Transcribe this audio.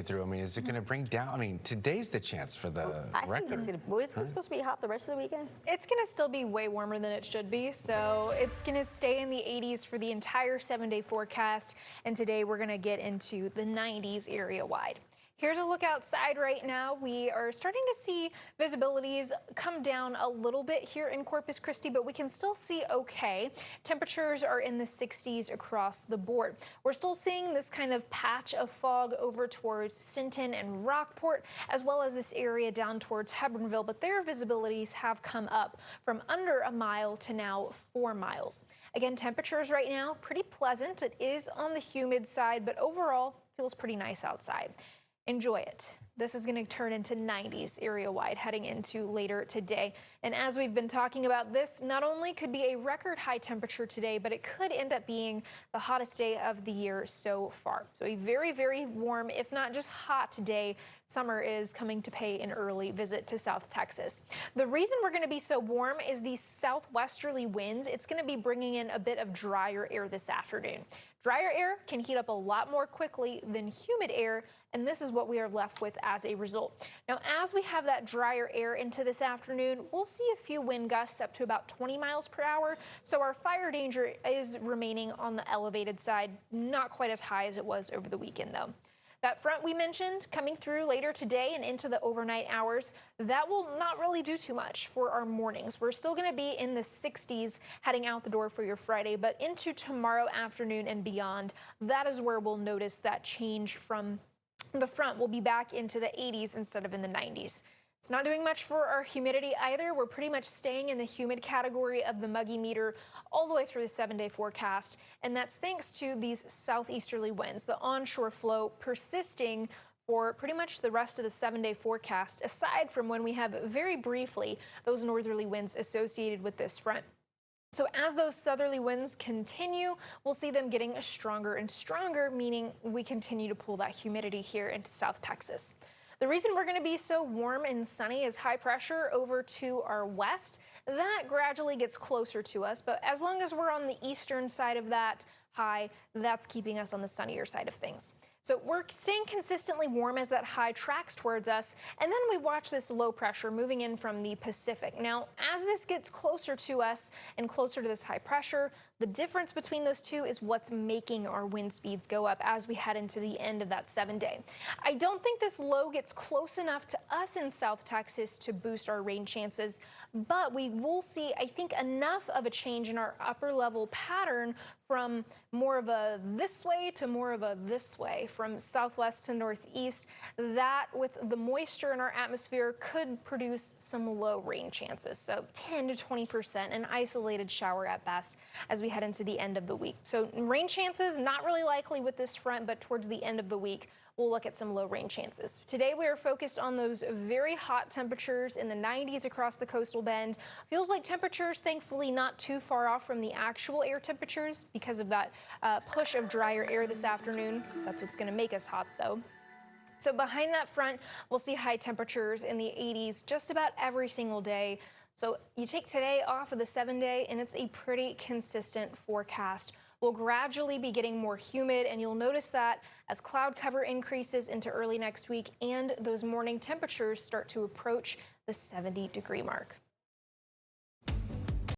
through. I mean, is it going to bring down? I mean, today's the chance for the record. Think it's supposed to be hot the rest of the weekend? It's going to still be way warmer than it should be, so it's going to stay in the 80s for the entire 7-day forecast, and today we're going to get into the 90s area-wide. Here's a look outside right now. We are starting to see visibilities come down a little bit here in Corpus Christi, but we can still see okay. Temperatures are in the 60s across the board. We're still seeing this kind of patch of fog over towards Sinton and Rockport, as well as this area down towards Hebbronville, but their visibilities have come up from under a mile to now 4 miles. Again, temperatures right now pretty pleasant. It is on the humid side, but overall feels pretty nice outside. Enjoy it. This is going to turn into 90s area-wide heading into later today. And as we've been talking about, this not only could be a record high temperature today, but it could end up being the hottest day of the year so far. So a very, very warm, if not just hot day. Summer is coming to pay an early visit to South Texas. The reason we're going to be so warm is these southwesterly winds. It's going to be bringing in a bit of drier air this afternoon. Drier air can heat up a lot more quickly than humid air, and this is what we are left with as a result. Now, as we have that drier air into this afternoon, we'll see a few wind gusts up to about 20 miles per hour, so our fire danger is remaining on the elevated side, not quite as high as it was over the weekend, though. That front we mentioned coming through later today and into the overnight hours, that will not really do too much for our mornings. We're still going to be in the 60s heading out the door for your Friday, but into tomorrow afternoon and beyond, that is where we'll notice that change from the front. We'll be back into the 80s instead of in the 90s. It's not doing much for our humidity either. We're pretty much staying in the humid category of the muggy meter all the way through the 7-day forecast. And that's thanks to these southeasterly winds, the onshore flow persisting for pretty much the rest of the 7-day forecast, aside from when we have very briefly those northerly winds associated with this front. So as those southerly winds continue, we'll see them getting stronger and stronger, meaning we continue to pull that humidity here into South Texas. The reason we're going to be so warm and sunny is high pressure over to our west. That gradually gets closer to us, but as long as we're on the eastern side of that high, that's keeping us on the sunnier side of things. So we're staying consistently warm as that high tracks towards us, and then we watch this low pressure moving in from the Pacific. Now, as this gets closer to us and closer to this high pressure, the difference between those two is what's making our wind speeds go up as we head into the end of that 7-day. I don't think this low gets close enough to us in South Texas to boost our rain chances, but we will see, I think, enough of a change in our upper level pattern from more of a this way to more of a this way, from southwest to northeast, that with the moisture in our atmosphere could produce some low rain chances. So 10 to 20%, an isolated shower at best as we head into the end of the week. So rain chances, not really likely with this front, but towards the end of the week, we'll look at some low rain chances. Today, we are focused on those very hot temperatures in the 90s across the coastal bend. Feels like temperatures, thankfully, not too far off from the actual air temperatures because of that push of drier air this afternoon. That's what's going to make us hot, though. So behind that front, we'll see high temperatures in the 80s just about every single day. So you take today off of the 7-day, and it's a pretty consistent forecast. We'll gradually be getting more humid, and you'll notice that as cloud cover increases into early next week and those morning temperatures start to approach the 70-degree mark.